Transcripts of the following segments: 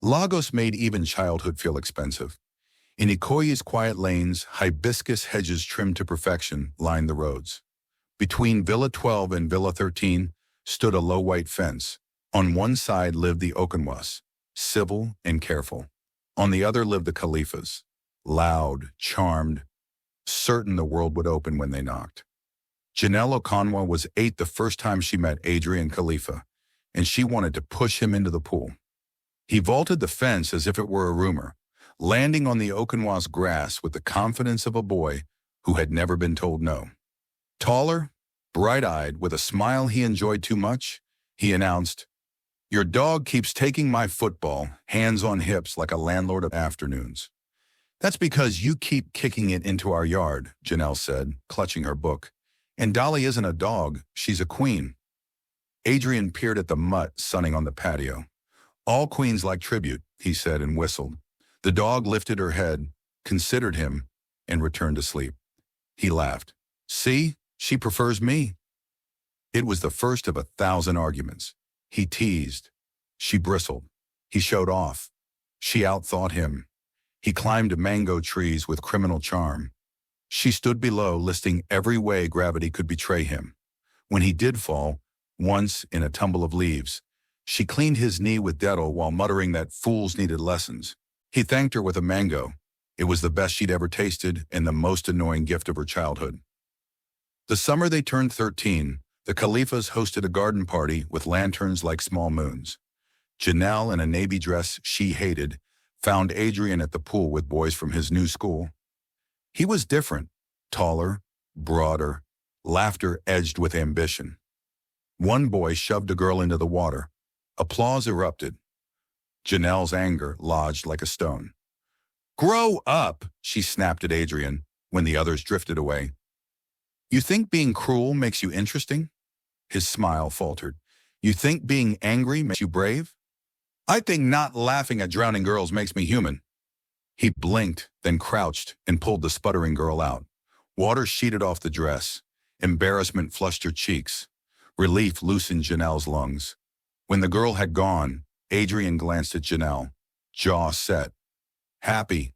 Lagos made even childhood feel expensive. In Ikoyi's quiet lanes, hibiscus hedges trimmed to perfection lined the roads. Between Villa 12 and Villa 13 stood a low white fence. On one side lived the Okanwas, civil and careful. On the other lived the Khalifas, loud, charmed, certain the world would open when they knocked. Janelle Okanwa was 8 the first time she met Adrien Khalifa, and she wanted to push him into the pool. He vaulted the fence as if it were a rumor, landing on the Okanwa's grass with the confidence of a boy who had never been told no. Taller, bright-eyed, with a smile he enjoyed too much, he announced, "Your dog keeps taking my football, hands on hips like a landlord of afternoons." "That's because you keep kicking it into our yard," Janelle said, clutching her book. "And Dolly isn't a dog, she's a queen." Adrien peered at the mutt sunning on the patio. "All queens like tribute," he said and whistled. The dog lifted her head, considered him, and returned to sleep. He laughed. "See, she prefers me." It was the first of 1,000 arguments. He teased. She bristled. He showed off. She outthought him. He climbed mango trees with criminal charm. She stood below, listing every way gravity could betray him. When he did fall, once in a tumble of leaves, she cleaned his knee with Dettol while muttering that fools needed lessons. He thanked her with a mango. It was the best she'd ever tasted and the most annoying gift of her childhood. The summer they turned 13, the Khalifas hosted a garden party with lanterns like small moons. Janelle, in a navy dress she hated, found Adrien at the pool with boys from his new school. He was different, taller, broader, laughter edged with ambition. One boy shoved a girl into the water. Applause erupted. Janelle's anger lodged like a stone. "Grow up," she snapped at Adrien when the others drifted away. "You think being cruel makes you interesting?" His smile faltered. "You think being angry makes you brave?" "I think not laughing at drowning girls makes me human." He blinked, then crouched and pulled the sputtering girl out. Water sheeted off the dress. Embarrassment flushed her cheeks. Relief loosened Janelle's lungs. When the girl had gone, Adrien glanced at Janelle, jaw set. "Happy.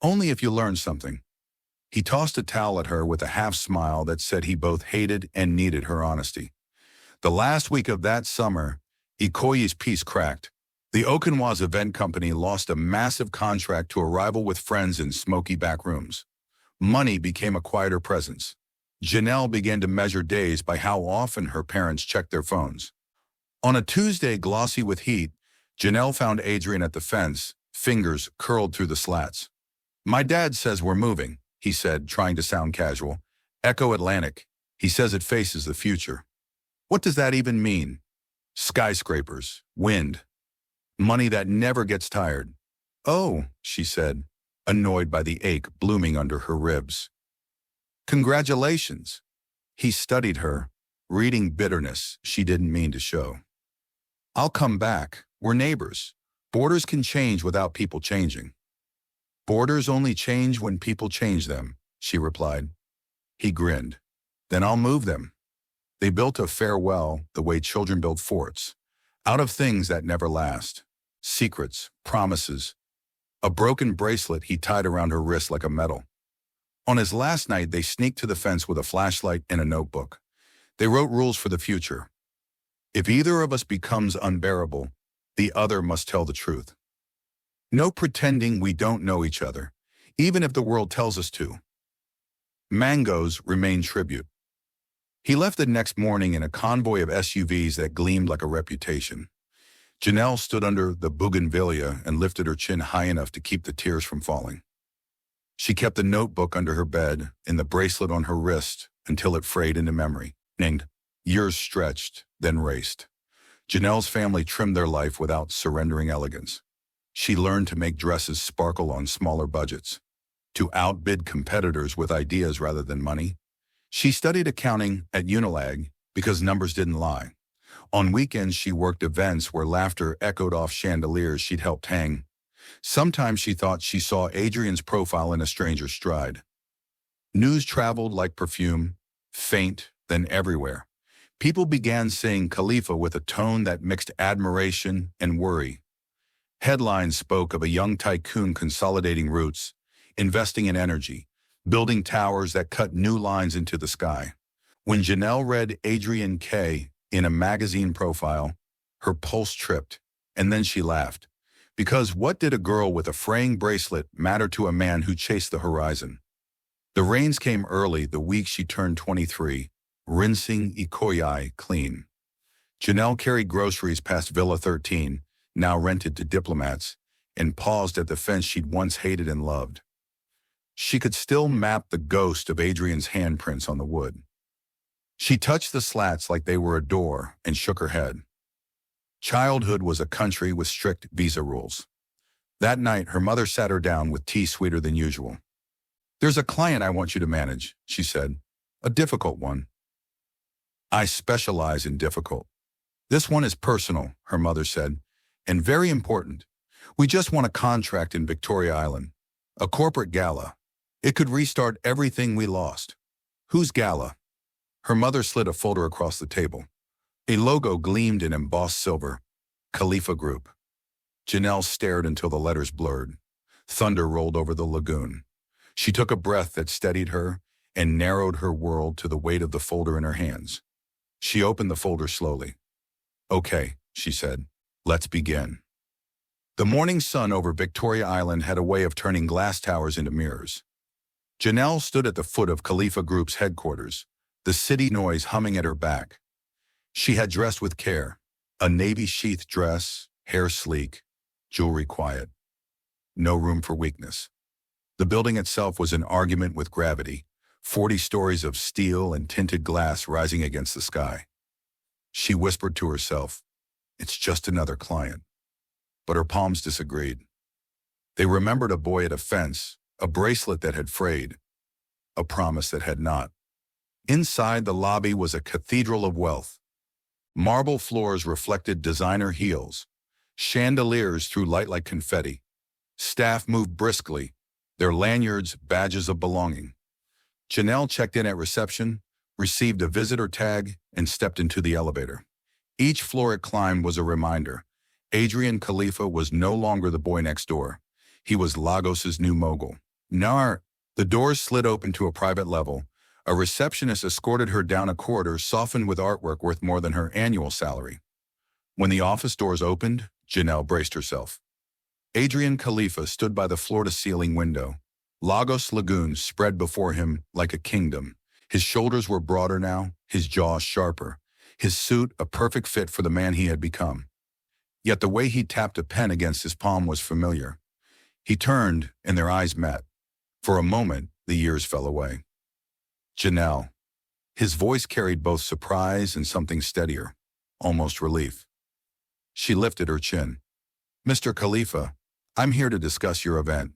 Only if you learn something." He tossed a towel at her with a half-smile that said he both hated and needed her honesty. The last week of that summer, Ikoyi's piece cracked. The Okanwa's event company lost a massive contract to a rival with friends in smoky back rooms. Money became a quieter presence. Janelle began to measure days by how often her parents checked their phones. On a Tuesday glossy with heat, Janelle found Adrien at the fence, fingers curled through the slats. "My dad says we're moving," he said, trying to sound casual. "Echo Atlantic. He says it faces the future." "What does that even mean?" "Skyscrapers, wind, money that never gets tired." "Oh," she said, annoyed by the ache blooming under her ribs. "Congratulations." He studied her, reading bitterness she didn't mean to show. "I'll come back. We're neighbors. Borders can change without people changing." "Borders only change when people change them," she replied. He grinned. "Then I'll move them." They built a farewell the way children build forts, out of things that never last. Secrets, promises. A broken bracelet he tied around her wrist like a medal. On his last night, they sneaked to the fence with a flashlight and a notebook. They wrote rules for the future. If either of us becomes unbearable, the other must tell the truth. No pretending we don't know each other, even if the world tells us to. Mangoes remained tribute. He left the next morning in a convoy of SUVs that gleamed like a reputation. Janelle stood under the bougainvillea and lifted her chin high enough to keep the tears from falling. She kept the notebook under her bed and the bracelet on her wrist until it frayed into memory, named Years Stretched, then Raced. Janelle's family trimmed their life without surrendering elegance. She learned to make dresses sparkle on smaller budgets, to outbid competitors with ideas rather than money. She studied accounting at Unilag because numbers didn't lie. On weekends, she worked events where laughter echoed off chandeliers she'd helped hang. Sometimes she thought she saw Adrien's profile in a stranger's stride. News traveled like perfume, faint, then everywhere. People began saying Khalifa with a tone that mixed admiration and worry. Headlines spoke of a young tycoon consolidating roots, investing in energy, building towers that cut new lines into the sky. When Janelle read Adrien K. in a magazine profile, her pulse tripped, and then she laughed. Because what did a girl with a fraying bracelet matter to a man who chased the horizon? The rains came early the week she turned 23, rinsing Ikoyi clean. Janelle carried groceries past Villa 13, now rented to diplomats, and paused at the fence she'd once hated and loved. She could still map the ghost of Adrien's handprints on the wood. She touched the slats like they were a door and shook her head. Childhood was a country with strict visa rules. That night, her mother sat her down with tea sweeter than usual. "There's a client I want you to manage," she said. "A difficult one." "I specialize in difficult." "This one is personal," her mother said, "and very important. We just won a contract in Victoria Island. A corporate gala. It could restart everything we lost." "Whose gala?" Her mother slid a folder across the table. A logo gleamed in embossed silver. Khalifa Group. Janelle stared until the letters blurred. Thunder rolled over the lagoon. She took a breath that steadied her and narrowed her world to the weight of the folder in her hands. She opened the folder slowly. "Okay," she said. "Let's begin." The morning sun over Victoria Island had a way of turning glass towers into mirrors. Janelle stood at the foot of Khalifa Group's headquarters, the city noise humming at her back. She had dressed with care, a navy sheath dress, hair sleek, jewelry quiet. No room for weakness. The building itself was an argument with gravity, 40 stories of steel and tinted glass rising against the sky. She whispered to herself, "It's just another client." But her palms disagreed. They remembered a boy at a fence, a bracelet that had frayed, a promise that had not. Inside the lobby was a cathedral of wealth. Marble floors reflected designer heels. Chandeliers threw light like confetti. Staff moved briskly, their lanyards badges of belonging. Janelle checked in at reception, received a visitor tag, and stepped into the elevator. Each floor it climbed was a reminder. Adrien Khalifa was no longer the boy next door. He was Lagos's new mogul. Nar. The doors slid open to a private level. A receptionist escorted her down a corridor softened with artwork worth more than her annual salary. When the office doors opened, Janelle braced herself. Adrien Khalifa stood by the floor-to-ceiling window. Lagos Lagoon spread before him like a kingdom. His shoulders were broader now, his jaw sharper, his suit a perfect fit for the man he had become. Yet the way he tapped a pen against his palm was familiar. He turned, and their eyes met. For a moment, the years fell away. "Janelle." His voice carried both surprise and something steadier, almost relief. She lifted her chin. "Mr. Khalifa, I'm here to discuss your event."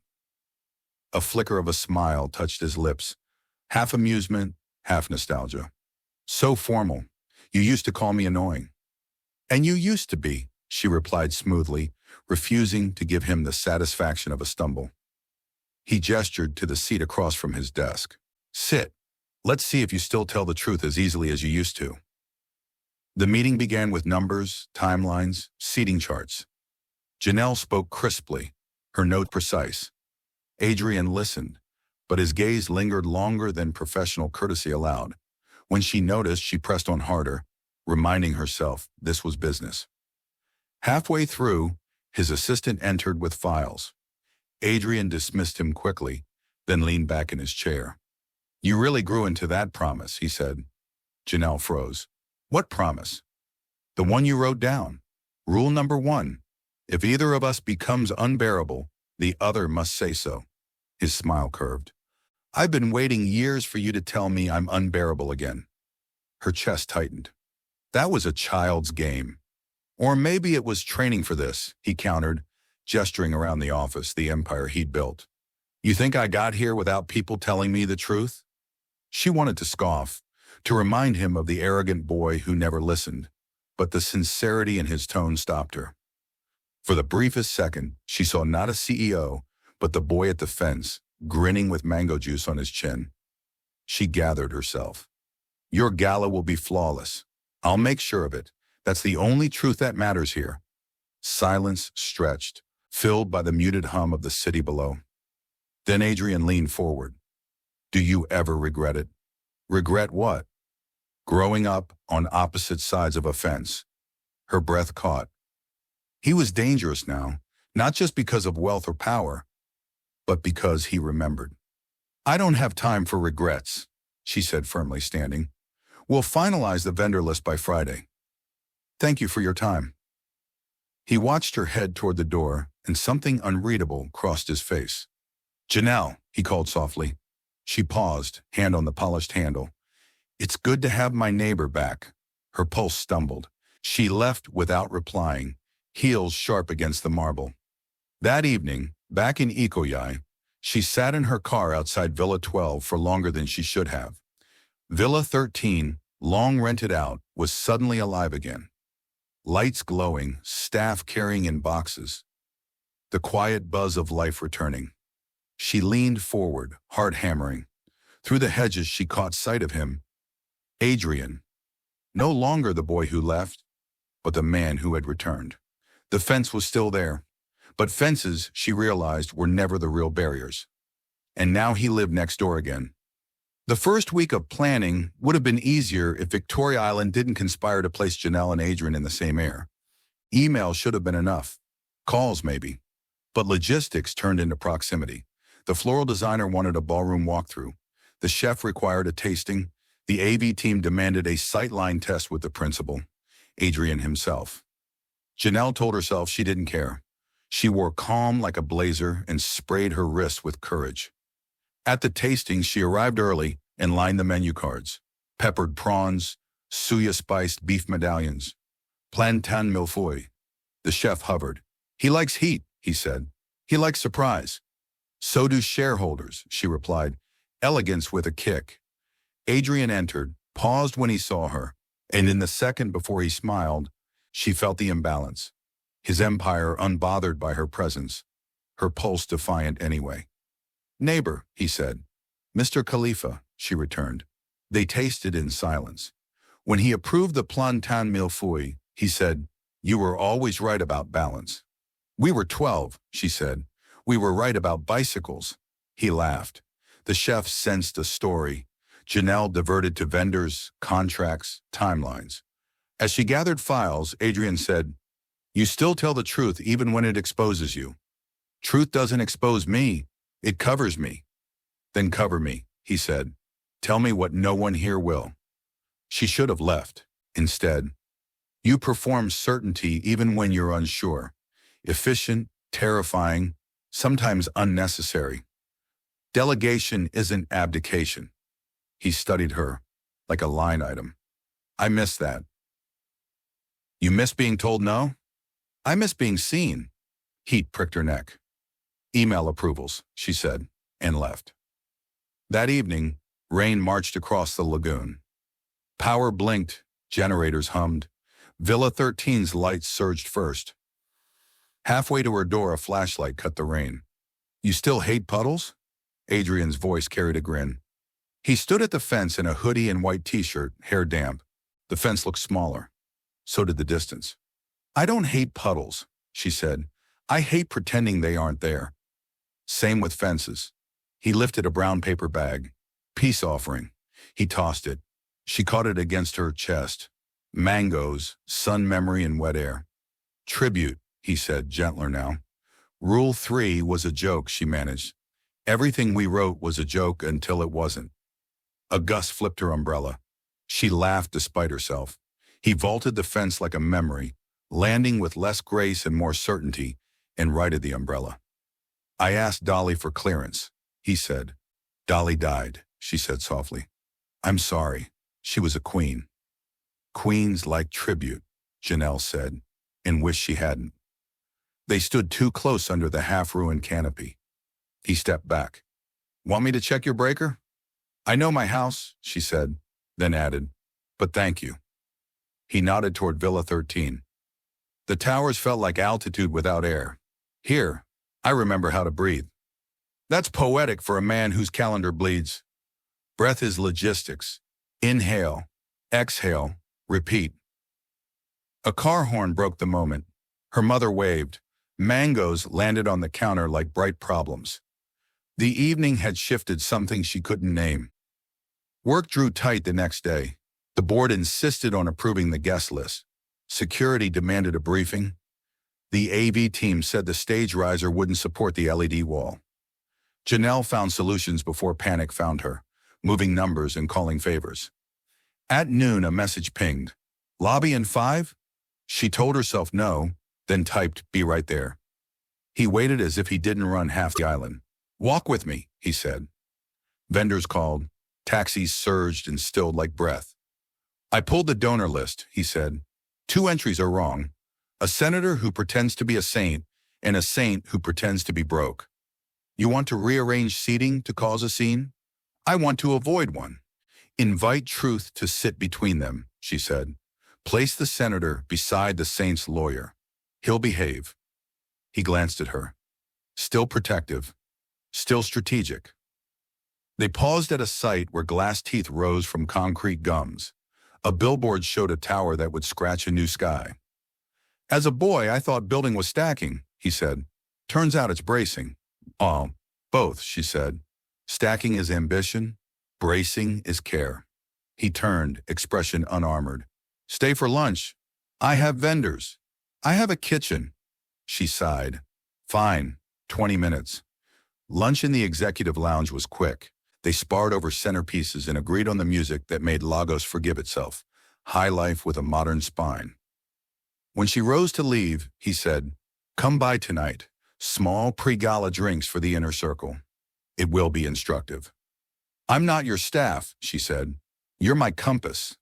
A flicker of a smile touched his lips, half amusement, half nostalgia. "So formal. You used to call me annoying." "And you used to be," she replied smoothly, refusing to give him the satisfaction of a stumble. He gestured to the seat across from his desk. "Sit. Let's see if you still tell the truth as easily as you used to." The meeting began with numbers, timelines, seating charts. Janelle spoke crisply, her note precise. Adrien listened, but his gaze lingered longer than professional courtesy allowed. When she noticed, she pressed on harder, reminding herself this was business. Halfway through, his assistant entered with files. Adrien dismissed him quickly, then leaned back in his chair. "You really grew into that promise," he said. Janelle froze. "What promise?" "The one you wrote down. Rule number 1. If either of us becomes unbearable, the other must say so." His smile curved. "I've been waiting years for you to tell me I'm unbearable again." Her chest tightened. "That was a child's game. Or maybe it was training for this," he countered, gesturing around the office, the empire he'd built. "You think I got here without people telling me the truth?" She wanted to scoff, to remind him of the arrogant boy who never listened, but the sincerity in his tone stopped her. For the briefest second, she saw not a CEO, but the boy at the fence, grinning with mango juice on his chin. She gathered herself. "Your gala will be flawless. I'll make sure of it. That's the only truth that matters here." Silence stretched, filled by the muted hum of the city below. Then Adrien leaned forward. Do you ever regret it? Regret what? Growing up on opposite sides of a fence. Her breath caught. He was dangerous now, not just because of wealth or power, but because he remembered. I don't have time for regrets, she said firmly, standing. We'll finalize the vendor list by Friday. Thank you for your time. He watched her head toward the door, and something unreadable crossed his face. Janelle, he called softly. She paused, hand on the polished handle. It's good to have my neighbor back. Her pulse stumbled. She left without replying, heels sharp against the marble. That evening, back in Ikoyi, she sat in her car outside Villa 12 for longer than she should have. Villa 13, long rented out, was suddenly alive again. Lights glowing, staff carrying in boxes. The quiet buzz of life returning. She leaned forward, heart hammering. Through the hedges she caught sight of him. Adrien. No longer the boy who left, but the man who had returned. The fence was still there, but fences, she realized, were never the real barriers. And now he lived next door again. The first week of planning would have been easier if Victoria Island didn't conspire to place Janelle and Adrien in the same air. Email should have been enough. Calls, maybe. But logistics turned into proximity. The floral designer wanted a ballroom walkthrough. The chef required a tasting. The AV team demanded a sightline test with the principal, Adrien himself. Janelle told herself she didn't care. She wore calm like a blazer and sprayed her wrists with courage. At the tasting, she arrived early and lined the menu cards. Peppered prawns, suya-spiced beef medallions, plantain millefeuille. The chef hovered. He likes heat, he said. He likes surprise. So do shareholders, she replied, elegance with a kick. Adrien entered, paused when he saw her, and in the second before he smiled, she felt the imbalance. His empire unbothered by her presence, her pulse defiant anyway. Neighbor, he said. Mr. Khalifa, she returned. They tasted in silence. When he approved the plantain millefeuille, he said, You were always right about balance. We were 12, she said. We were right about bicycles. He laughed. The chef sensed a story. Janelle diverted to vendors, contracts, timelines. As she gathered files, Adrien said, You still tell the truth even when it exposes you. Truth doesn't expose me. It covers me. Then cover me, he said. Tell me what no one here will. She should have left. Instead, you perform certainty even when you're unsure. Efficient, terrifying, sometimes unnecessary. Delegation isn't abdication. He studied her, like a line item. I miss that. You miss being told no? I miss being seen. Heat pricked her neck. Email approvals, she said, and left. That evening, rain marched across the lagoon. Power blinked, generators hummed. Villa 13's lights surged first. Halfway to her door, a flashlight cut the rain. You still hate puddles? Adrien's voice carried a grin. He stood at the fence in a hoodie and white t-shirt, hair damp. The fence looked smaller. So did the distance. I don't hate puddles, she said. I hate pretending they aren't there. Same with fences. He lifted a brown paper bag. Peace offering. He tossed it. She caught it against her chest. Mangoes, sun memory and wet air. Tribute, he said, gentler now. Rule 3 was a joke, she managed. Everything we wrote was a joke until it wasn't. A gust flipped her umbrella. She laughed despite herself. He vaulted the fence like a memory, landing with less grace and more certainty, and righted the umbrella. I asked Dolly for clearance, he said. Dolly died, she said softly. I'm sorry. She was a queen. Queens like tribute, Janelle said, and wished she hadn't. They stood too close under the half-ruined canopy. He stepped back. Want me to check your breaker? I know my house, she said, then added, but thank you. He nodded toward Villa 13. The towers felt like altitude without air. Here, I remember how to breathe. That's poetic for a man whose calendar bleeds. Breath is logistics. Inhale, exhale, repeat. A car horn broke the moment. Her mother waved. Mangoes landed on the counter like bright problems. The evening had shifted something she couldn't name. Work drew tight the next day. The board insisted on approving the guest list. Security demanded a briefing. The AV team said the stage riser wouldn't support the LED wall. Janelle found solutions before panic found her, moving numbers and calling favors. At noon, a message pinged. Lobby in 5? She told herself no, then typed, be right there. He waited as if he didn't run half the island. Walk with me, he said. Vendors called. Taxis surged and stilled like breath. I pulled the donor list, he said. 2 entries are wrong. A senator who pretends to be a saint and a saint who pretends to be broke. You want to rearrange seating to cause a scene? I want to avoid one. Invite truth to sit between them, she said. Place the senator beside the saint's lawyer. He'll behave. He glanced at her. Still protective. Still strategic. They paused at a site where glass teeth rose from concrete gums. A billboard showed a tower that would scratch a new sky. As a boy, I thought building was stacking, he said. Turns out it's bracing. Oh, both, she said. Stacking is ambition, bracing is care. He turned, expression unarmored. Stay for lunch. I have vendors. I have a kitchen. She sighed. Fine, 20 minutes. Lunch in the executive lounge was quick. They sparred over centerpieces and agreed on the music that made Lagos forgive itself. High life with a modern spine. When she rose to leave, he said, come by tonight. Small pre-gala drinks for the inner circle. It will be instructive. I'm not your staff, she said. You're my compass.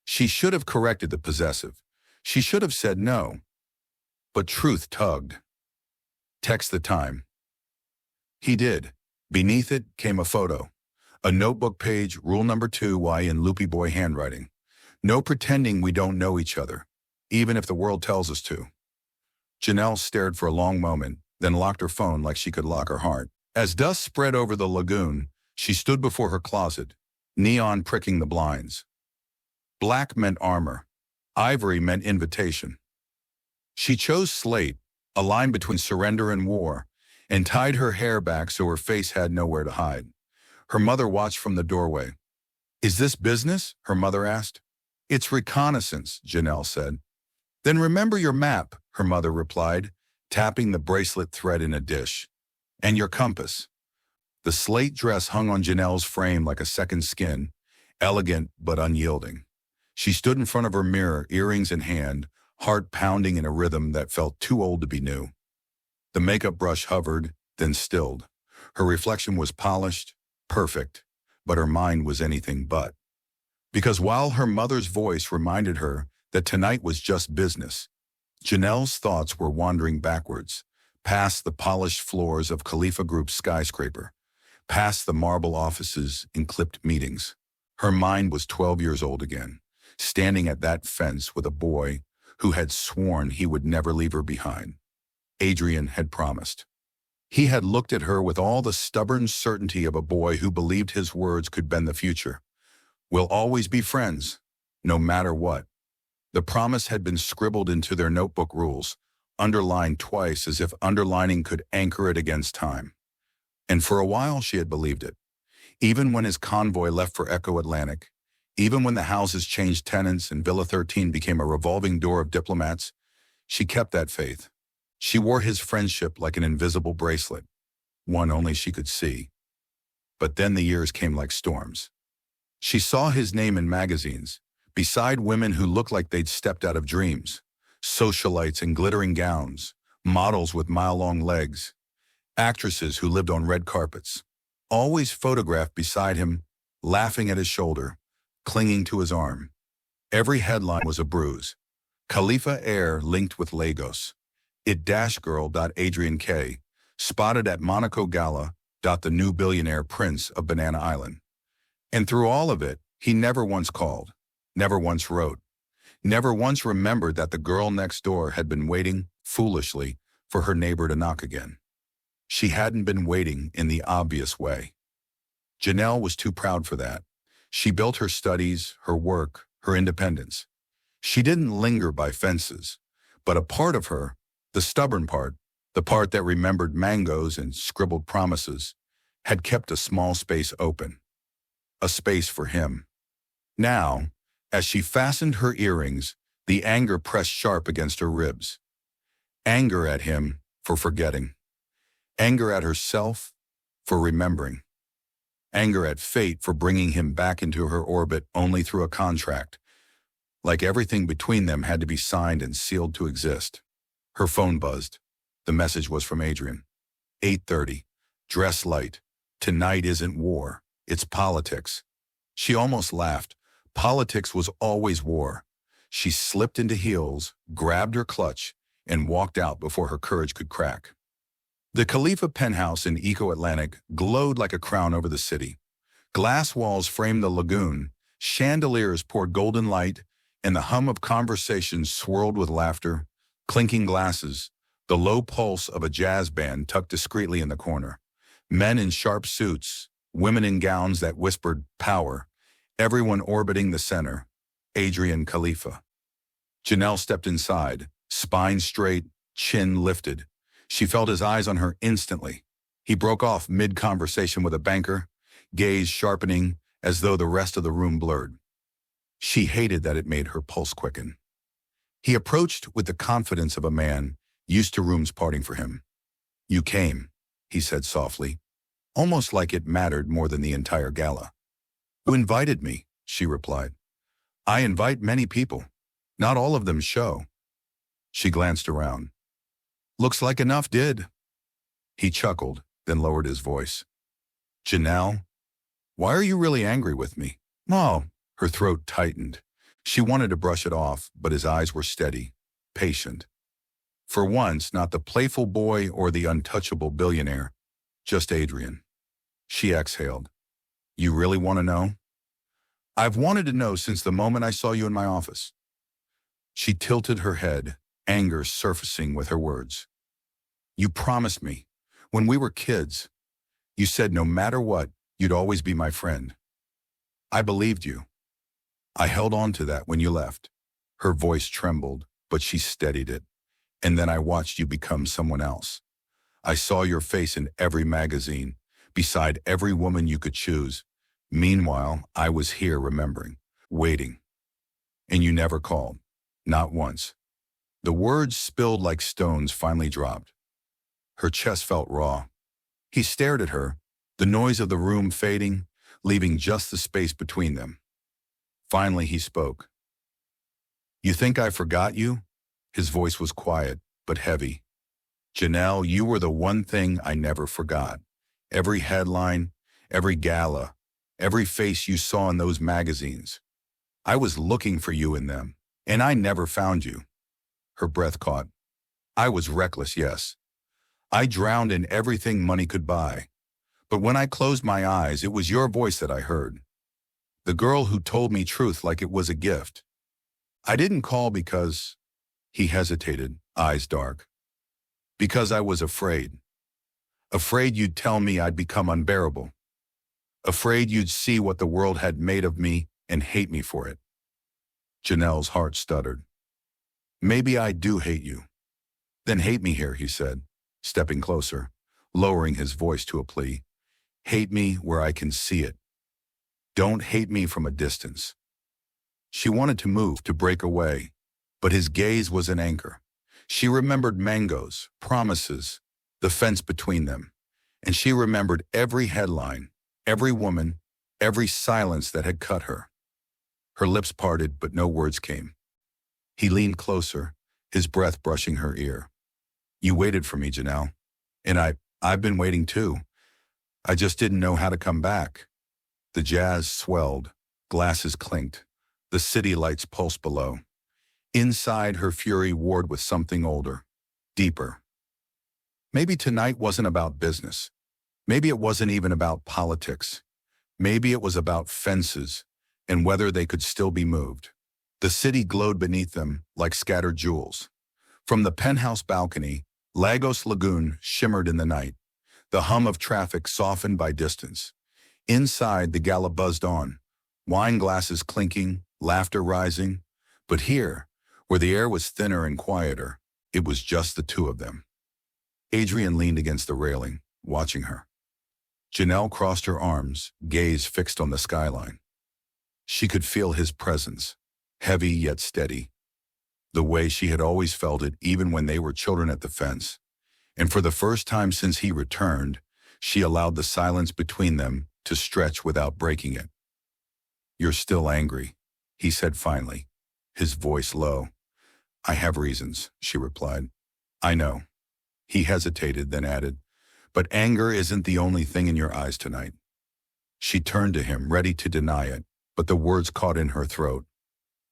She should have corrected the possessive. She should have said no. But truth tugged. Text the time. He did. Beneath it came a photo. A notebook page, rule number 2Y in loopy boy handwriting. No pretending we don't know each other, even if the world tells us to. Janelle stared for a long moment, then locked her phone like she could lock her heart. As dust spread over the lagoon, she stood before her closet, neon pricking the blinds. Black meant armor. Ivory meant invitation. She chose slate, a line between surrender and war, and tied her hair back so her face had nowhere to hide. Her mother watched from the doorway. Is this business? Her mother asked. It's reconnaissance, Janelle said. Then remember your map, her mother replied, tapping the bracelet thread in a dish. And your compass. The slate dress hung on Janelle's frame like a second skin, elegant but unyielding. She stood in front of her mirror, earrings in hand, heart pounding in a rhythm that felt too old to be new. The makeup brush hovered, then stilled. Her reflection was polished, perfect, but her mind was anything but. Because while her mother's voice reminded her that tonight was just business, Janelle's thoughts were wandering backwards, past the polished floors of Khalifa Group's skyscraper, past the marble offices and clipped meetings. Her mind was 12 years old again, standing at that fence with a boy who had sworn he would never leave her behind. Adrien had promised. He had looked at her with all the stubborn certainty of a boy who believed his words could bend the future. We'll always be friends, no matter what. The promise had been scribbled into their notebook rules, underlined twice as if underlining could anchor it against time. And for a while she had believed it. Even when his convoy left for Echo Atlantic, even when the houses changed tenants and Villa 13 became a revolving door of diplomats, she kept that faith. She wore his friendship like an invisible bracelet, one only she could see. But then the years came like storms. She saw his name in magazines, beside women who looked like they'd stepped out of dreams, socialites in glittering gowns, models with mile-long legs, actresses who lived on red carpets, always photographed beside him, laughing at his shoulder, clinging to his arm. Every headline was a bruise. Khalifa Air linked with Lagos. It-girl. Adrien spotted at Monaco Gala. The new billionaire prince of Banana Island. And through all of it, he never once called, never once wrote, never once remembered that the girl next door had been waiting, foolishly, for her neighbor to knock again. She hadn't been waiting in the obvious way. Janelle was too proud for that. She built her studies, her work, her independence. She didn't linger by fences, but a part of her, the stubborn part, The part that remembered mangoes and scribbled promises had kept a small space open, a space for him. Now, as she fastened her earrings, the anger pressed sharp against her ribs. Anger at him for forgetting. Anger at herself for remembering. Anger at fate for bringing him back into her orbit only through a contract. Like everything between them had to be signed and sealed to exist. Her phone buzzed. The message was from Adrien. 8:30. Dress light. Tonight isn't war. It's politics. She almost laughed. Politics was always war. She slipped into heels, grabbed her clutch, and walked out before her courage could crack. The Khalifa penthouse in Eco-Atlantic glowed like a crown over the city. Glass walls framed the lagoon, chandeliers poured golden light, and the hum of conversation swirled with laughter, clinking glasses, the low pulse of a jazz band tucked discreetly in the corner. Men in sharp suits, women in gowns that whispered power, everyone orbiting the center, Adrien Khalifa. Janelle stepped inside, spine straight, chin lifted. She felt his eyes on her instantly. He broke off mid-conversation with a banker, gaze sharpening as though the rest of the room blurred. She hated that it made her pulse quicken. He approached with the confidence of a man used to rooms parting for him. "You came," he said softly, almost like it mattered more than the entire gala. "Who invited me?" she replied. "I invite many people. Not all of them show." She glanced around. "Looks like enough did." He chuckled, then lowered his voice. "Janelle, why are you really angry with me?" "Oh." Her throat tightened. She wanted to brush it off, but his eyes were steady, patient. For once, not the playful boy or the untouchable billionaire, just Adrien. She exhaled. "You really want to know?" "I've wanted to know since the moment I saw you in my office." She tilted her head, anger surfacing with her words. "You promised me, when we were kids, you said no matter what, you'd always be my friend. I believed you. I held on to that when you left." Her voice trembled, but she steadied it. "And then I watched you become someone else. I saw your face in every magazine, beside every woman you could choose. Meanwhile, I was here remembering, waiting. And you never called. Not once." The words spilled like stones finally dropped. Her chest felt raw. He stared at her, the noise of the room fading, leaving just the space between them. Finally, he spoke. "You think I forgot you?" His voice was quiet, but heavy. "Janelle, you were the one thing I never forgot. Every headline, every gala, every face you saw in those magazines. I was looking for you in them, and I never found you." Her breath caught. "I was reckless, yes. I drowned in everything money could buy. But when I closed my eyes, it was your voice that I heard. The girl who told me truth like it was a gift. I didn't call because—" He hesitated, eyes dark. "Because I was afraid. Afraid you'd tell me I'd become unbearable. Afraid you'd see what the world had made of me and hate me for it." Janelle's heart stuttered. "Maybe I do hate you." "Then hate me here," he said, stepping closer, lowering his voice to a plea. "Hate me where I can see it. Don't hate me from a distance." She wanted to move, to break away, but his gaze was an anchor. She remembered mangoes, promises, the fence between them, and she remembered every headline, every woman, every silence that had cut her. Her lips parted, but no words came. He leaned closer, his breath brushing her ear. "You waited for me, Janelle, and I've been waiting too. I just didn't know how to come back." The jazz swelled, glasses clinked, the city lights pulsed below. Inside, her fury warred with something older, deeper. Maybe tonight wasn't about business. Maybe it wasn't even about politics. Maybe it was about fences and whether they could still be moved. The city glowed beneath them like scattered jewels. From the penthouse balcony, Lagos Lagoon shimmered in the night, the hum of traffic softened by distance. Inside, the gala buzzed on, wine glasses clinking, laughter rising. But here, where the air was thinner and quieter, it was just the two of them. Adrien leaned against the railing, watching her. Janelle crossed her arms, gaze fixed on the skyline. She could feel his presence, heavy yet steady, the way she had always felt it even when they were children at the fence. And for the first time since he returned, she allowed the silence between them to stretch without breaking it. "You're still angry," he said finally, his voice low. "I have reasons," she replied. "I know." He hesitated, then added, "But anger isn't the only thing in your eyes tonight." She turned to him, ready to deny it, but the words caught in her throat.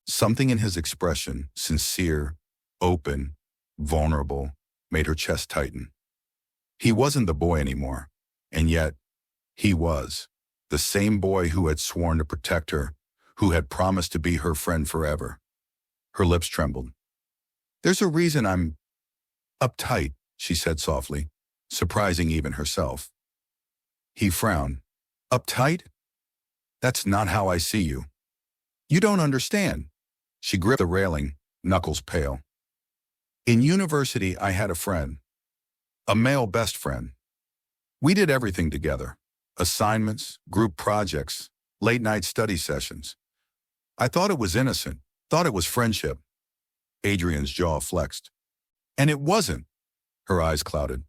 Something in his expression, sincere, open, vulnerable, made her chest tighten. He wasn't the boy anymore, and yet he was. The same boy who had sworn to protect her, who had promised to be her friend forever. Her lips trembled. "There's a reason I'm uptight," she said softly, surprising even herself. He frowned. "Uptight? That's not how I see you." "You don't understand." She gripped the railing, knuckles pale. "In university, I had a friend. A male best friend. We did everything together. Assignments, group projects, late-night study sessions. I thought it was innocent, thought it was friendship." Adrien's jaw flexed. "And it wasn't." Her eyes clouded.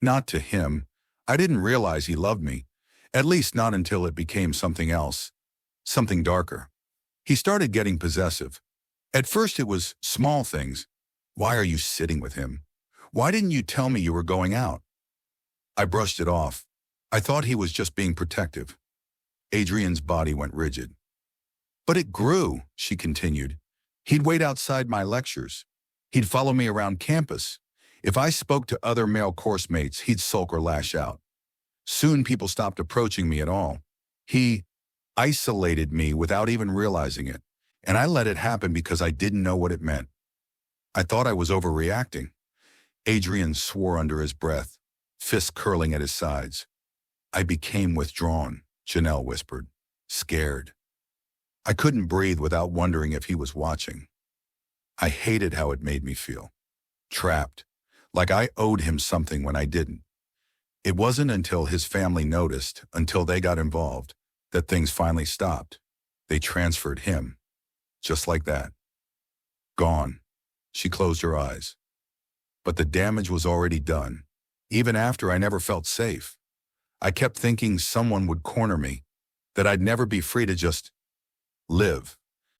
"Not to him. I didn't realize he loved me. At least not until it became something else. Something darker. He started getting possessive. At first it was small things. Why are you sitting with him? Why didn't you tell me you were going out? I brushed it off. I thought he was just being protective." Adrien's body went rigid. "But it grew," she continued. "He'd wait outside my lectures. He'd follow me around campus. If I spoke to other male course mates, he'd sulk or lash out. Soon people stopped approaching me at all. He isolated me without even realizing it, and I let it happen because I didn't know what it meant. I thought I was overreacting." Adrien swore under his breath, fists curling at his sides. "I became withdrawn," Janelle whispered, scared. I couldn't breathe without wondering if he was watching. I hated how it made me feel. Trapped, like I owed him something when I didn't. It wasn't until his family noticed, until they got involved, that things finally stopped. They transferred him. Just like that. Gone. She closed her eyes. But the damage was already done. Even after, I never felt safe. I kept thinking someone would corner me, that I'd never be free to just live.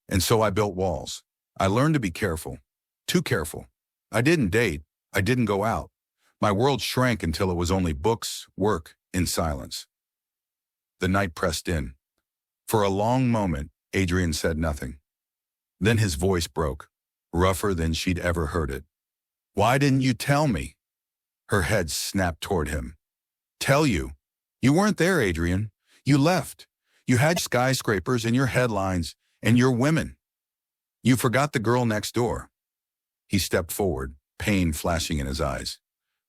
And so I built walls. I learned to be careful. Too careful. I didn't date. I didn't go out. My world shrank until it was only books, work, in silence. The night pressed in. For a long moment, Adrien said nothing. Then his voice broke, rougher than she'd ever heard it. "Why didn't you tell me?" Her head snapped toward him. "Tell you? You weren't there, Adrien. You left. You had skyscrapers and your headlines and your women. You forgot the girl next door." He stepped forward, pain flashing in his eyes.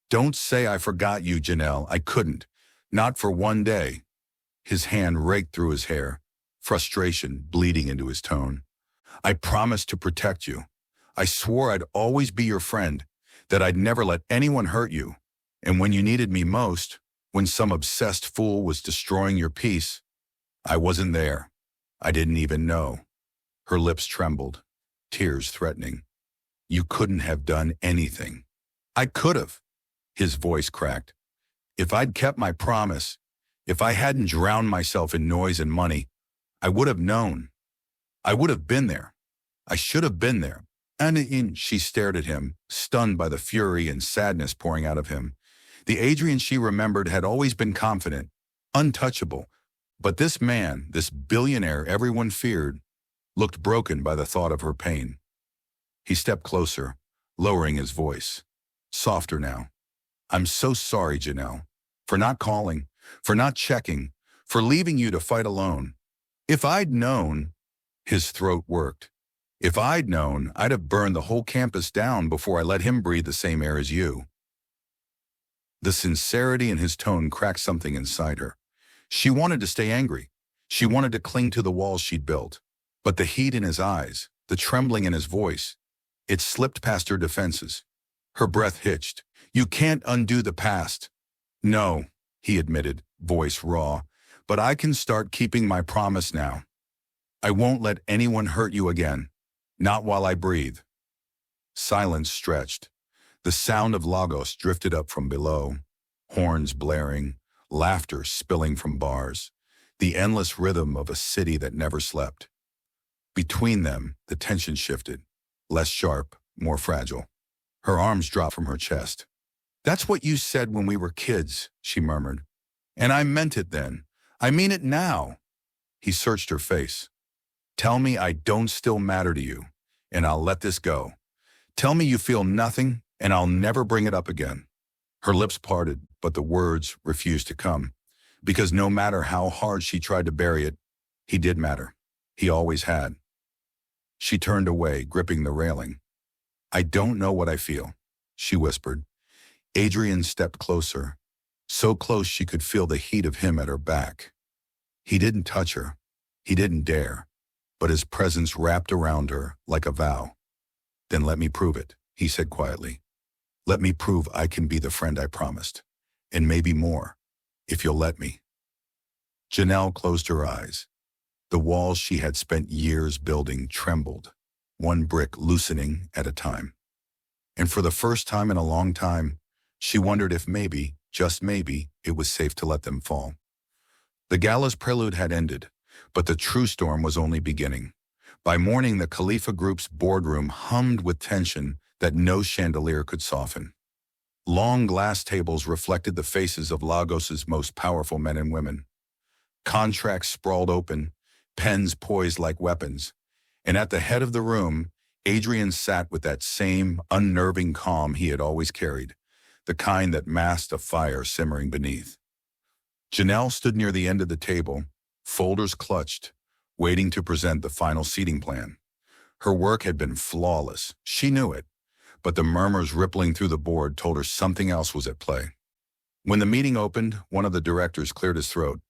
"Don't say I forgot you, Janelle. I couldn't. Not for one day." His hand raked through his hair, frustration bleeding into his tone. "I promised to protect you. I swore I'd always be your friend, that I'd never let anyone hurt you. And when you needed me most, when some obsessed fool was destroying your peace, I wasn't there. I didn't even know." Her lips trembled, tears threatening. "You couldn't have done anything." "I could have." His voice cracked. "If I'd kept my promise, if I hadn't drowned myself in noise and money, I would have known. I would have been there. I should have been there." And she stared at him, stunned by the fury and sadness pouring out of him. The Adrien she remembered had always been confident, untouchable. But this man, this billionaire everyone feared, looked broken by the thought of her pain. He stepped closer, lowering his voice. Softer now. "I'm so sorry, Janelle, for not calling, for not checking, for leaving you to fight alone. If I'd known," his throat worked, "if I'd known, I'd have burned the whole campus down before I let him breathe the same air as you." The sincerity in his tone cracked something inside her. She wanted to stay angry. She wanted to cling to the walls she'd built. But the heat in his eyes, the trembling in his voice, it slipped past her defenses. Her breath hitched. You can't undo the past. No, he admitted, voice raw, but I can start keeping my promise now. I won't let anyone hurt you again. Not while I breathe. Silence stretched. The sound of Lagos drifted up from below, horns blaring, laughter spilling from bars, the endless rhythm of a city that never slept. Between them, the tension shifted, less sharp, more fragile. Her arms dropped from her chest. That's what you said when we were kids, she murmured. And I meant it then. I mean it now. He searched her face. Tell me I don't still matter to you, and I'll let this go. Tell me you feel nothing, and I'll never bring it up again. Her lips parted, but the words refused to come, because no matter how hard she tried to bury it, he did matter. He always had. She turned away, gripping the railing. I don't know what I feel, she whispered. Adrien stepped closer, so close she could feel the heat of him at her back. He didn't touch her. He didn't dare, but his presence wrapped around her like a vow. Then let me prove it, he said quietly. Let me prove I can be the friend I promised, and maybe more, if you'll let me. Janelle closed her eyes. The walls she had spent years building trembled, one brick loosening at a time. And for the first time in a long time, she wondered if maybe, just maybe, it was safe to let them fall. The gala's prelude had ended, but the true storm was only beginning. By morning, the Khalifa Group's boardroom hummed with tension that no chandelier could soften. Long glass tables reflected the faces of Lagos's most powerful men and women. Contracts sprawled open, pens poised like weapons, and at the head of the room, Adrien sat with that same unnerving calm he had always carried, the kind that masked a fire simmering beneath. Janelle stood near the end of the table, folders clutched, waiting to present the final seating plan. Her work had been flawless, she knew it, but the murmurs rippling through the board told her something else was at play. When the meeting opened, one of the directors cleared his throat.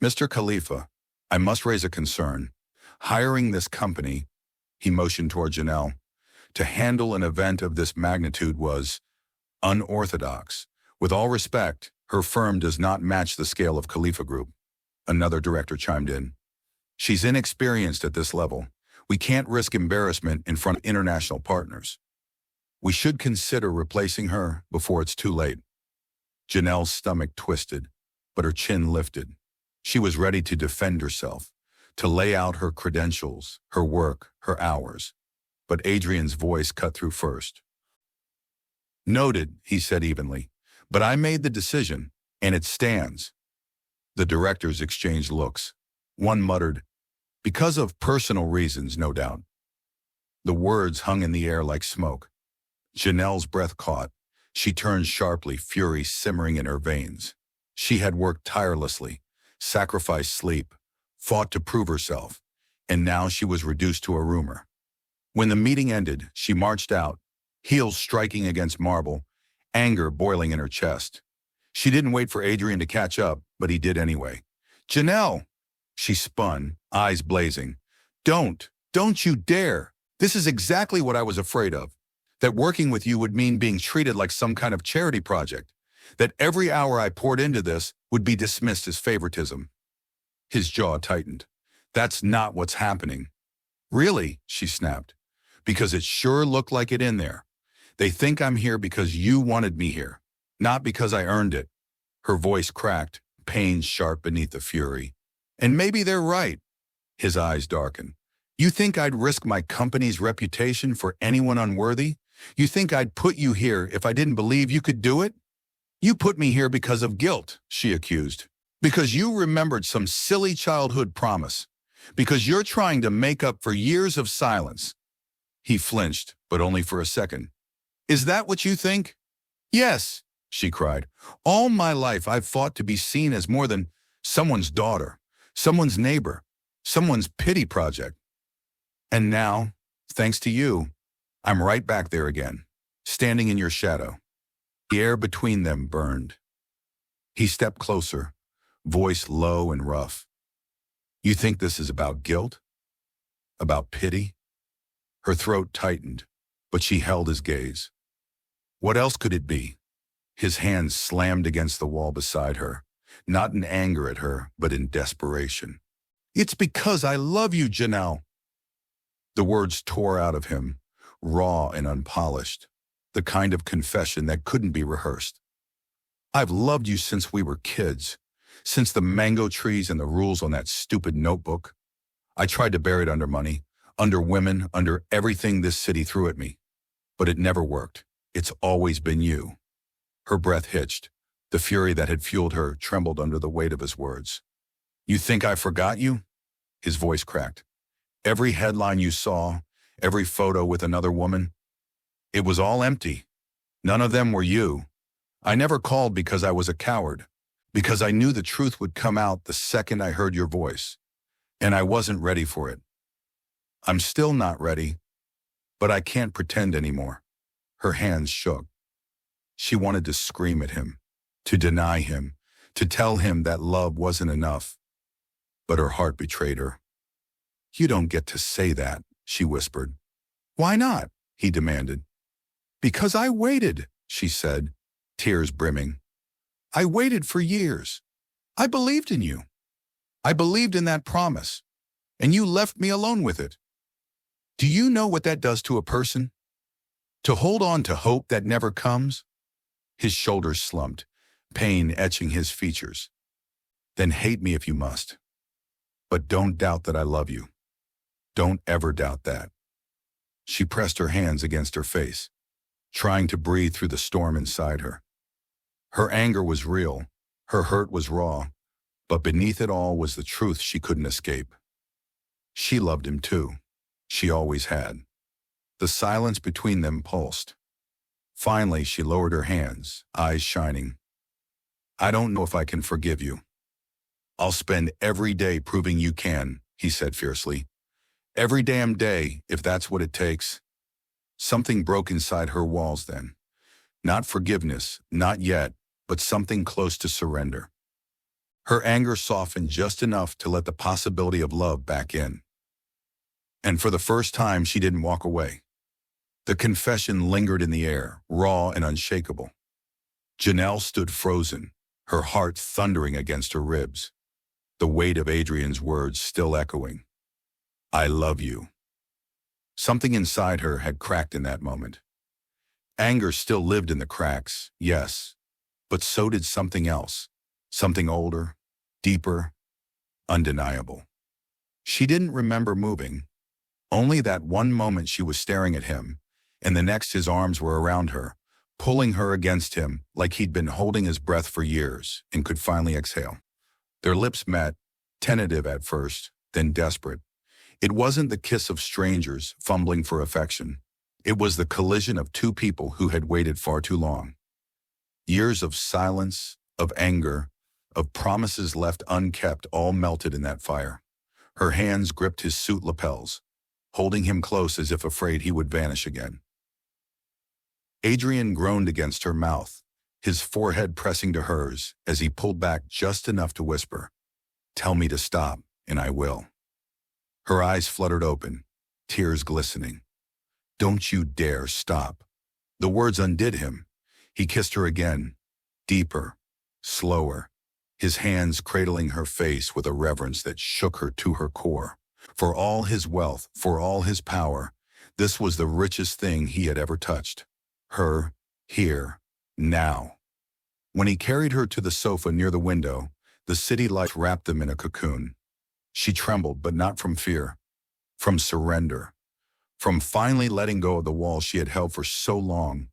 Mr. Khalifa, I must raise a concern. Hiring this company, he motioned toward Janelle, to handle an event of this magnitude was unorthodox. With all respect, her firm does not match the scale of Khalifa Group. Another director chimed in. She's inexperienced at this level. We can't risk embarrassment in front of international partners. We should consider replacing her before it's too late. Janelle's stomach twisted, but her chin lifted. She was ready to defend herself, to lay out her credentials, her work, her hours. But Adrien's voice cut through first. Noted, he said evenly, but I made the decision, and it stands. The directors exchanged looks. One muttered, because of personal reasons, no doubt. The words hung in the air like smoke. Janelle's breath caught. She turned sharply, fury simmering in her veins. She had worked tirelessly, sacrificed sleep, fought to prove herself, and now she was reduced to a rumor. When the meeting ended, she marched out, heels striking against marble, anger boiling in her chest. She didn't wait for Adrien to catch up, but he did anyway. Janelle! She spun, eyes blazing. Don't you dare! This is exactly what I was afraid of. That working with you would mean being treated like some kind of charity project. That every hour I poured into this would be dismissed as favoritism. His jaw tightened. That's not what's happening. Really, she snapped. Because it sure looked like it in there. They think I'm here because you wanted me here, not because I earned it. Her voice cracked, pain sharp beneath the fury. And maybe they're right. His eyes darkened. You think I'd risk my company's reputation for anyone unworthy? You think I'd put you here if I didn't believe you could do it? You put me here because of guilt, she accused. Because you remembered some silly childhood promise. Because you're trying to make up for years of silence. He flinched, but only for a second. Is that what you think? Yes, she cried. All my life I've fought to be seen as more than someone's daughter, someone's neighbor, someone's pity project. And now, thanks to you, I'm right back there again, standing in your shadow. The air between them burned. He stepped closer, voice low and rough. You think this is about guilt? About pity? Her throat tightened, but she held his gaze. What else could it be? His hands slammed against the wall beside her, not in anger at her, but in desperation. "It's because I love you, Janelle." The words tore out of him, raw and unpolished, the kind of confession that couldn't be rehearsed. "I've loved you since we were kids, since the mango trees and the rules on that stupid notebook. I tried to bury it under money, under women, under everything this city threw at me. But it never worked. It's always been you." Her breath hitched. The fury that had fueled her trembled under the weight of his words. "You think I forgot you?" His voice cracked. "Every headline you saw, every photo with another woman, it was all empty. None of them were you. I never called because I was a coward, because I knew the truth would come out the second I heard your voice. And I wasn't ready for it. I'm still not ready, but I can't pretend anymore." Her hands shook. She wanted to scream at him, to deny him, to tell him that love wasn't enough. But her heart betrayed her. "You don't get to say that," she whispered. "Why not?" he demanded. "Because I waited," she said, tears brimming. "I waited for years. I believed in you. I believed in that promise, and you left me alone with it. Do you know what that does to a person? To hold on to hope that never comes?" His shoulders slumped, pain etching his features. "Then hate me if you must. But don't doubt that I love you. Don't ever doubt that." She pressed her hands against her face, trying to breathe through the storm inside her. Her anger was real, her hurt was raw, but beneath it all was the truth she couldn't escape. She loved him too. She always had. The silence between them pulsed. Finally, she lowered her hands, eyes shining. "I don't know if I can forgive you. I'll spend every day proving you can," he said fiercely. "Every damn day, if that's what it takes." Something broke inside her walls then. Not forgiveness, not yet, but something close to surrender. Her anger softened just enough to let the possibility of love back in. And for the first time, she didn't walk away. The confession lingered in the air, raw and unshakable. Janelle stood frozen, her heart thundering against her ribs, the weight of Adrien's words still echoing. "I love you." Something inside her had cracked in that moment. Anger still lived in the cracks, yes, but so did something else, something older, deeper, undeniable. She didn't remember moving, only that one moment she was staring at him, and the next his arms were around her, pulling her against him like he'd been holding his breath for years and could finally exhale. Their lips met, tentative at first, then desperate. It wasn't the kiss of strangers fumbling for affection. It was the collision of two people who had waited far too long. Years of silence, of anger, of promises left unkept all melted in that fire. Her hands gripped his suit lapels, holding him close as if afraid he would vanish again. Adrien groaned against her mouth, his forehead pressing to hers as he pulled back just enough to whisper, "Tell me to stop, and I will." Her eyes fluttered open, tears glistening. "Don't you dare stop." The words undid him. He kissed her again, deeper, slower, his hands cradling her face with a reverence that shook her to her core. For all his wealth, for all his power, this was the richest thing he had ever touched. Her, here, now. When he carried her to the sofa near the window, the city light wrapped them in a cocoon. She trembled, but not from fear, from surrender, from finally letting go of the wall she had held for so long.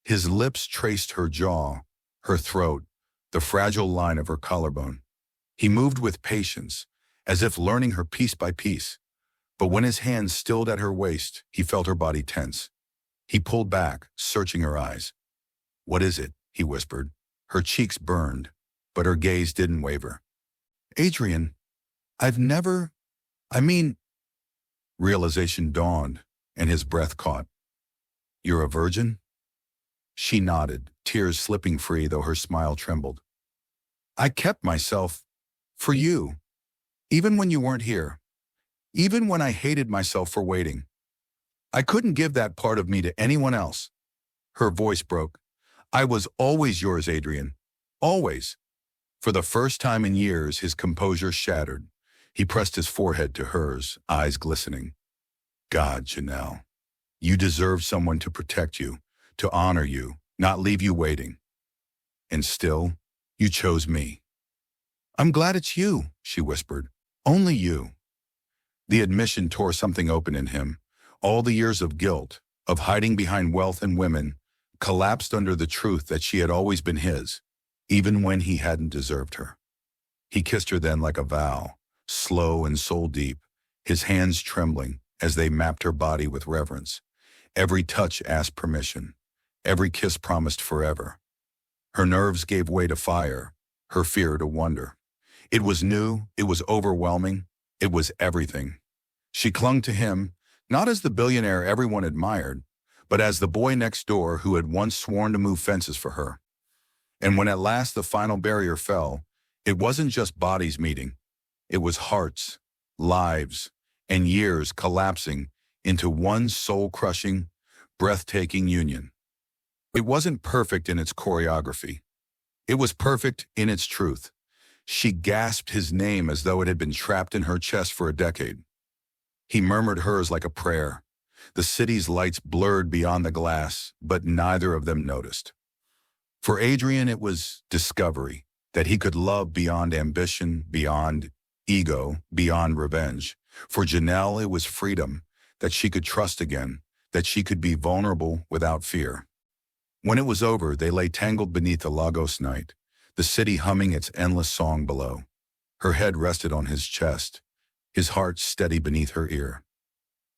His lips traced her jaw, her throat, the fragile line of her collarbone. He moved with patience, as if learning her piece by piece. But when his hands stilled at her waist, he felt her body tense. He pulled back, searching her eyes. "What is it?" he whispered. Her cheeks burned, but her gaze didn't waver. "Adrien, I've never... I mean..." Realization dawned, and his breath caught. "You're a virgin?" She nodded, tears slipping free though her smile trembled. "I kept myself for you, even when you weren't here, even when I hated myself for waiting. I couldn't give that part of me to anyone else." Her voice broke. I was always yours, Adrien. Always. For the first time in years, his composure shattered. He pressed his forehead to hers, eyes glistening. God, Janelle, you deserve someone to protect you, to honor you, not leave you waiting. And still, you chose me. I'm glad it's you, she whispered. Only you. The admission tore something open in him. All the years of guilt, of hiding behind wealth and women, collapsed under the truth that she had always been his, even when he hadn't deserved her. He kissed her then like a vow, slow and soul-deep, his hands trembling as they mapped her body with reverence. Every touch asked permission. Every kiss promised forever. Her nerves gave way to fire, her fear to wonder. It was new, it was overwhelming, it was everything. She clung to him, not as the billionaire everyone admired, but as the boy next door who had once sworn to move fences for her. And when at last the final barrier fell, it wasn't just bodies meeting. It was hearts, lives, and years collapsing into one soul-crushing, breathtaking union. It wasn't perfect in its choreography. It was perfect in its truth. She gasped his name as though it had been trapped in her chest for a decade. He murmured hers like a prayer. The city's lights blurred beyond the glass, but neither of them noticed. For Adrien, it was discovery, that he could love beyond ambition, beyond ego, beyond revenge. For Janelle, it was freedom, that she could trust again, that she could be vulnerable without fear. When it was over, they lay tangled beneath the Lagos night, the city humming its endless song below. Her head rested on his chest, his heart steady beneath her ear.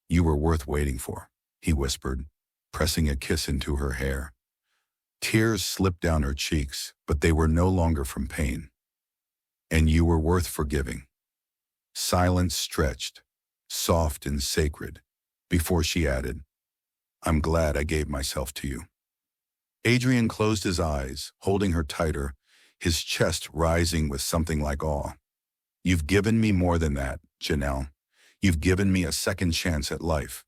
You were worth waiting for, he whispered, pressing a kiss into her hair. Tears slipped down her cheeks, but they were no longer from pain. And you were worth forgiving. Silence stretched, soft and sacred, before she added, I'm glad I gave myself to you. Adrien closed his eyes, holding her tighter, his chest rising with something like awe. You've given me more than that, Janelle. You've given me a second chance at life.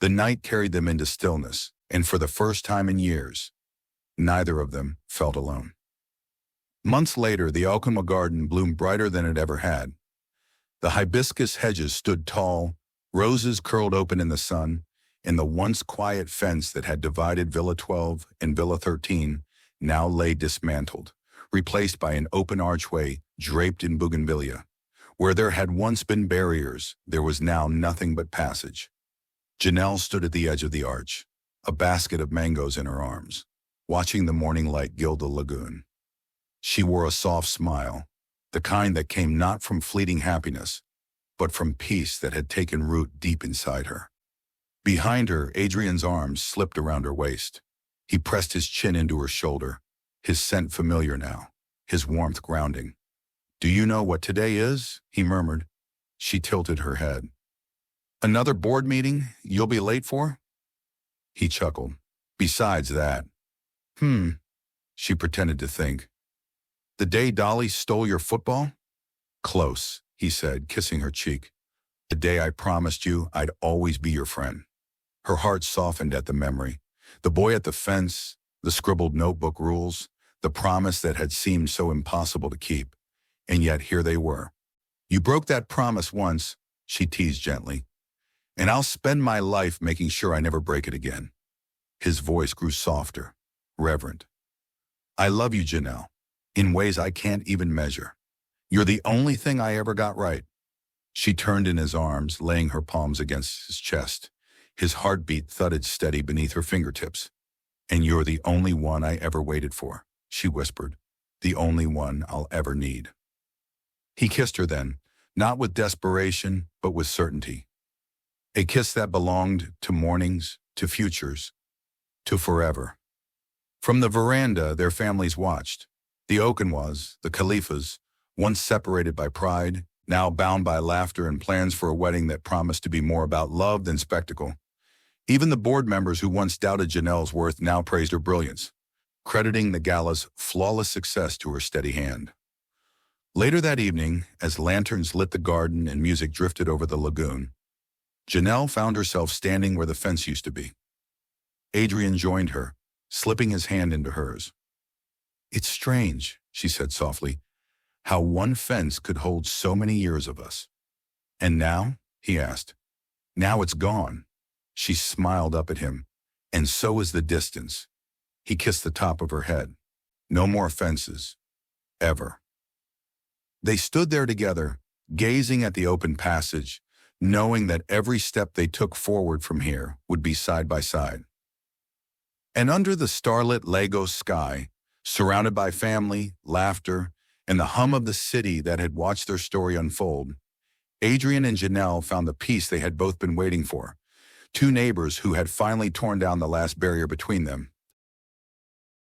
The night carried them into stillness, and for the first time in years, neither of them felt alone. Months later, the Alchema garden bloomed brighter than it ever had. The hibiscus hedges stood tall, roses curled open in the sun, and the once quiet fence that had divided Villa 12 and Villa 13 now lay dismantled, replaced by an open archway draped in bougainvillea. Where there had once been barriers, there was now nothing but passage. Janelle stood at the edge of the arch, a basket of mangoes in her arms, watching the morning light gild the lagoon. She wore a soft smile, the kind that came not from fleeting happiness, but from peace that had taken root deep inside her. Behind her, Adrien's arms slipped around her waist. He pressed his chin into her shoulder, his scent familiar now, his warmth grounding. Do you know what today is? He murmured. She tilted her head. Another board meeting you'll be late for? He chuckled. Besides that. She pretended to think. The day Dolly stole your football? Close, he said, kissing her cheek. The day I promised you I'd always be your friend. Her heart softened at the memory. The boy at the fence, the scribbled notebook rules, the promise that had seemed so impossible to keep. And yet here they were. You broke that promise once, she teased gently, and I'll spend my life making sure I never break it again. His voice grew softer, reverent. I love you, Janelle, in ways I can't even measure. You're the only thing I ever got right. She turned in his arms, laying her palms against his chest. His heartbeat thudded steady beneath her fingertips. And you're the only one I ever waited for, she whispered. The only one I'll ever need. He kissed her then, not with desperation, but with certainty. A kiss that belonged to mornings, to futures, to forever. From the veranda, their families watched. The Okanwas, the Khalifas, once separated by pride, now bound by laughter and plans for a wedding that promised to be more about love than spectacle. Even the board members who once doubted Janelle's worth now praised her brilliance, crediting the gala's flawless success to her steady hand. Later that evening, as lanterns lit the garden and music drifted over the lagoon, Janelle found herself standing where the fence used to be. Adrien joined her, slipping his hand into hers. "It's strange," she said softly, "how one fence could hold so many years of us." "And now?" he asked. "Now it's gone." She smiled up at him. "And so is the distance." He kissed the top of her head. "No more fences. Ever." They stood there together, gazing at the open passage, knowing that every step they took forward from here would be side by side. And under the starlit Lagos sky, surrounded by family, laughter, and the hum of the city that had watched their story unfold, Adrien and Janelle found the peace they had both been waiting for, two neighbors who had finally torn down the last barrier between them.